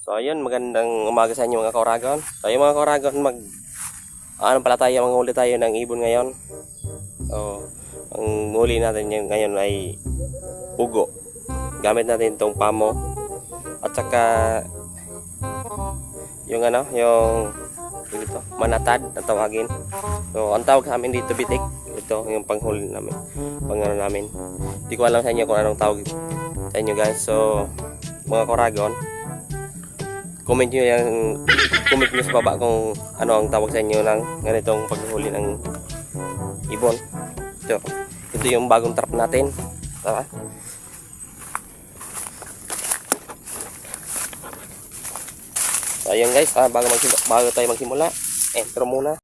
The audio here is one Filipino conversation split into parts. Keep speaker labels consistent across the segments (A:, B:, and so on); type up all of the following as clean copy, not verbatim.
A: So ayun, magandang umaga sa inyo mga kauragon. So yung mga kauragon, ano pala tayo, manghuli tayo ng ibon ngayon. So ang huli natin yung ngayon ay ugo. Gamit natin itong pamo at saka yung yung dito, manatad na tawagin. So ang tawag sa amin dito bitik. Ito yung panghuli namin. Namin. Hindi ko alam sa inyo kung anong tawag sa inyo guys. So mga kauragon, comment nyo sa baba kung ano ang tawag sa inyo ng ganitong paghuli ng ibon. Ito yung bagong trap natin. Tama? So ayun guys, bago tayo magsimula, intro muna.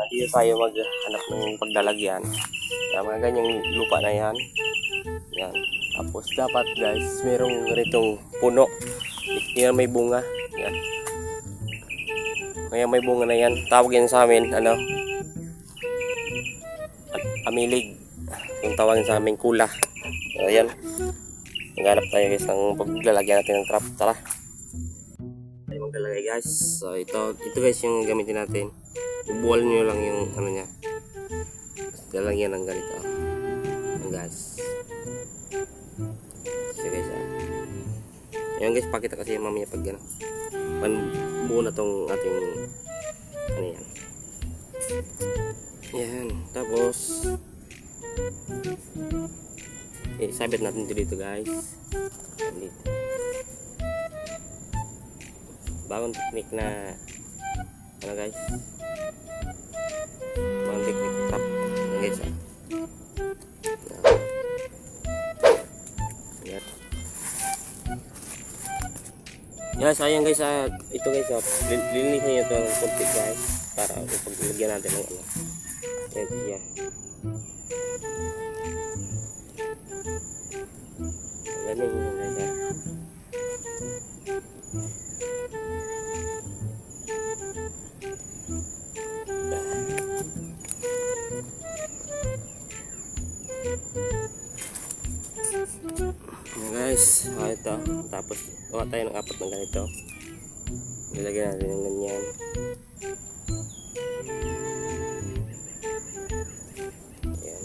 A: Dito tayo maghanap ng paglalagyan. Mga ganyang lupa na yan. Yan. Tapos dapat guys, merong ganitong puno. Yan may bunga. Yan. Kaya may bunga na yan. Tawag yan sa amin, amilig. Yung tawagin sa amin, kula. So yan. Maghanap tayo guys ng paglalagyan natin ng trap. Tara. Tayo maglalagay guys. So ito guys yung gamitin natin. Bubuwal nyo lang yung niya. Lalagyan ng ganito. Ang gas. So guys ayan guys, pakita kasi mamaya pag buo na tong ating yan. Yan. Tapos sabit natin dito guys. Dito. Bagong technique na guys. Bagong technique trap. Yan guys Yes, ayan guys, ito guys, linisin nyo ito ng konti guys para ipaglagyan natin ng yan siya. Ganyan yun guys guys, ito. Tapos gawa tayo ng apat ng ganito. Ilagay natin ng ganyan. Ayan.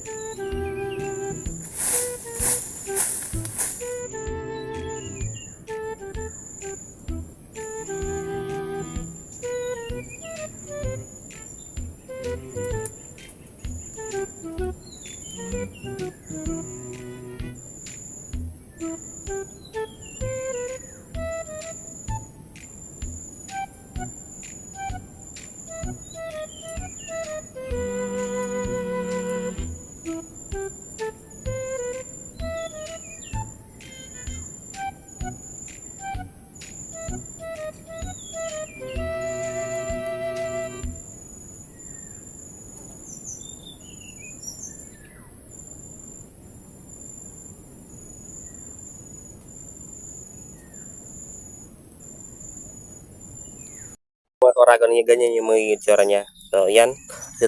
A: Mga oragon niya, ganyan yung mga itsura niya. So yan,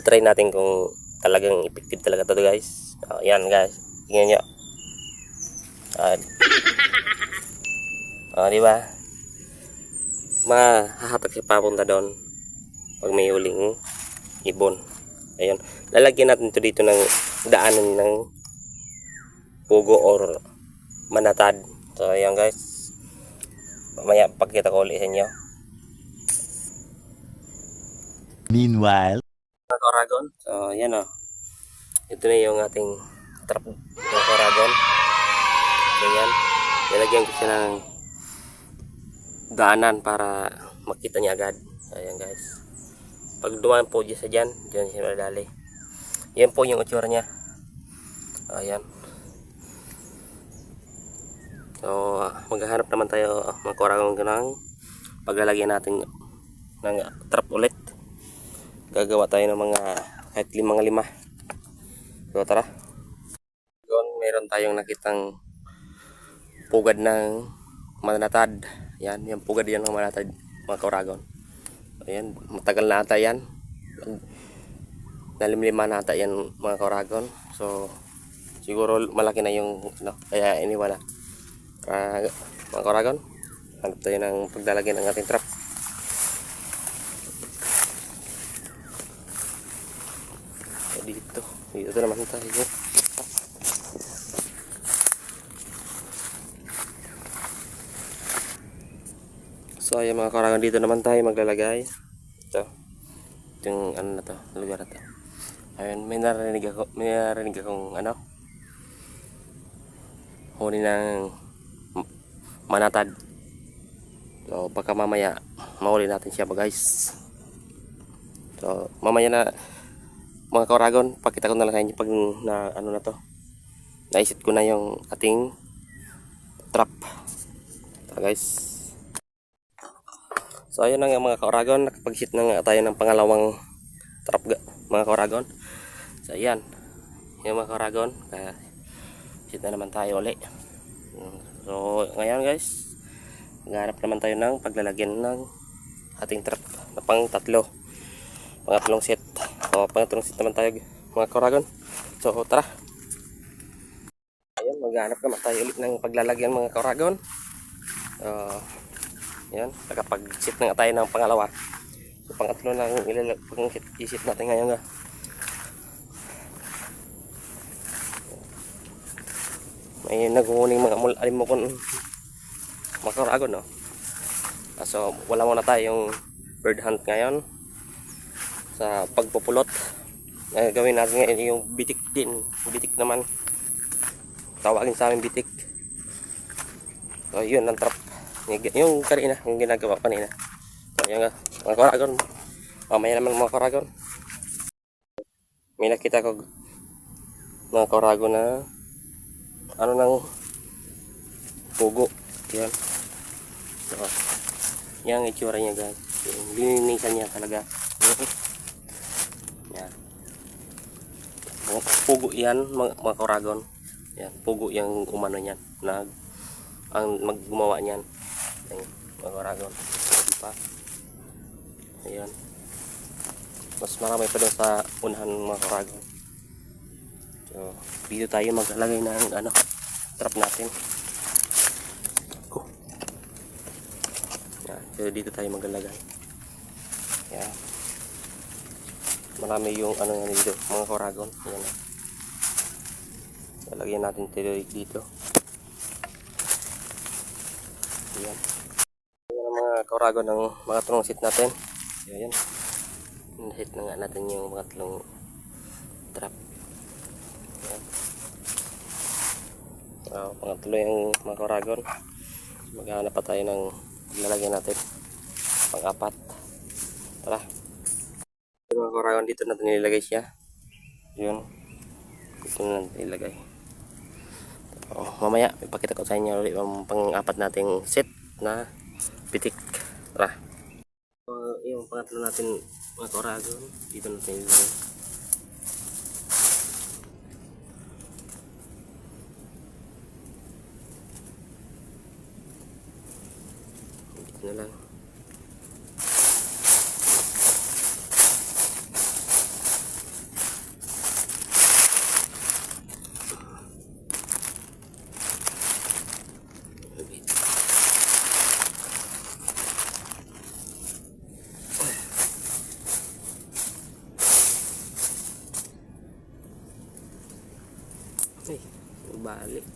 A: try natin kung talagang effective talaga to guys. So yan guys, tingnan nyo. Di ba? Mahahatak siya papunta doon pag may huling ibon. Ayun, lalagyan natin to dito ng daanan ng pugo or manatad. So ayan guys, mamaya pagkita ko ulit sa inyo.
B: Meanwhile,
A: Mga kauragon, so yan ito na yung ating trap ng kauragon. So yan, nilagyan ko siya ng daanan para makita niya agad. So yan guys, pag dumaan po dyan dyan siya madali. Yan po yung itsura niya. Ayan. So maghahanap naman tayo mga kauragon ng paglalagyan natin ng trap ulit. Gagawa tayo ng mga kahit 5. So tara. Meron tayong nakitang pugad ng manatad. Yan, yung pugad yan ng manatad. mga kauragon. Ayan, matagal na ata yan. Nalimlima na ata yan mga kauragon. So siguro malaki na yung ano, kaya iniwala. Mga kauragon, hanap tayo ng paglalagyan ng ating trap. So, dito naman tayo. So ayan mga kauragon, dito naman tayo maglalagay. Ito yung ano na to, lugar na to. Ayun, may narinig akong ano, huni ng manatad. So baka mamaya mahuli natin siya ba guys. So mamaya na mga kauragon, pakita ko na lang sa inyo pag na ano na to, naisip ko na yung ating trap. Tara guys. So ayun na nga mga kauragon, nakapag-sit na nga tayo ng pangalawang trap mga kauragon. So ayan, yung mga kauragon, sit na naman tayo ulit. So ngayon guys, maghanap naman tayo ng paglalagyan ng ating trap na pangatlong set. So pangatlong set naman tayo mga kauragon. So tara. Ayan, maghanap naman tayo ulit ng paglalagyan mga kauragon. Yan, nakapag-sit na nga tayo ng pangalawa. So pangatlo na pang-isip natin ngayon nga. May naghuhuning mga alimokon mga kauragon, no? So wala muna tayong bird hunt ngayon sa pagpupulot. Gawin natin ngayon yung bitik din. Bitik naman, tawagin sa amin bitik. So yun ang trap, yung kanina, yung ginagawa kanina. So yun nga mga kauragon, mamaya naman mga kauragon, may nakita ko mga kauragon na ano nang pugo. Yan. So yan ang itsura niya guys, lininisan niya talaga. Yan, pugo yan mga kauragon. Yan, pugo yung umano niyan, ang maggumawa niyan. Ayan, mga kauragon, diba? Ayan, mas marami pa doon sa unahan mga kauragon. So dito tayo maglalagay ng ano, trap natin. Yan, so dito tayo maglalagay. Yan, marami yung ano yan dito mga kauragon. Ayan, lalagyan natin dito. Ayan. Ayan ang mga kauragon ng mga tulong sit natin. Ayan. Hit na nga natin yung mga tulong trap. Ayan. So, pangatlo yung mga kauragon. Maghahanap pa tayo ng lalagyan natin. Pang-apat. Tara. Yung mga kauragon, dito natin nilagay siya. Yun. Dito natin nilagay. Mamaya ipakita ko sa inyo ulit yung pang-apat nating set na pitik. Tara. Yung pangatlo natin mga kauragon, dito natin ilagay. Dito na lang. Ay, balik.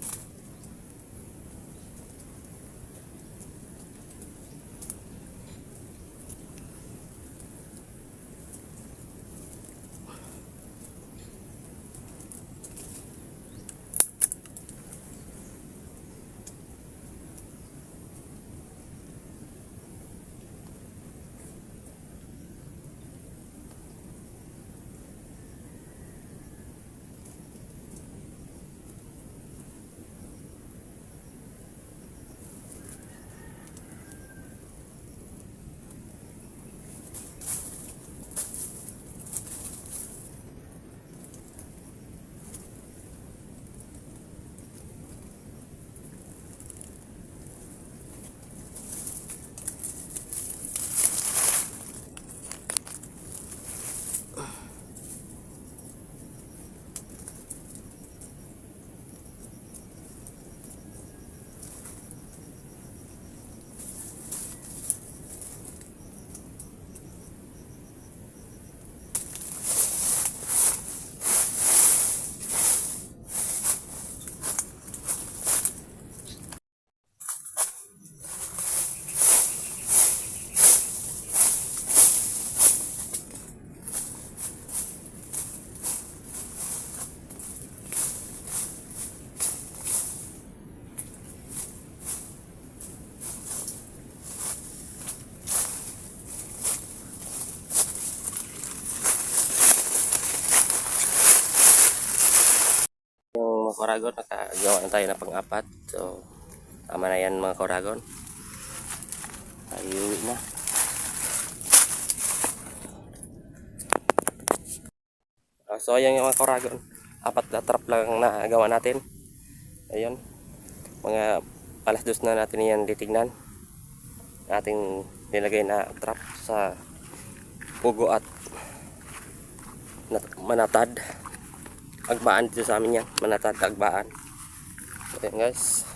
A: Koragon, nakagawa na tayo ng pang-apat. So, tama na yan mga Koragon. Ayuwi na. So, ayan yung mga Koragon. 4 na trap lang na gawa natin. Ayun. Mga alas 2 na natin yan titignan. Ating nilagay na trap sa pugo at manatad. Agbaan dito sa amin yan. Manatad, agbaan. So, ayan guys.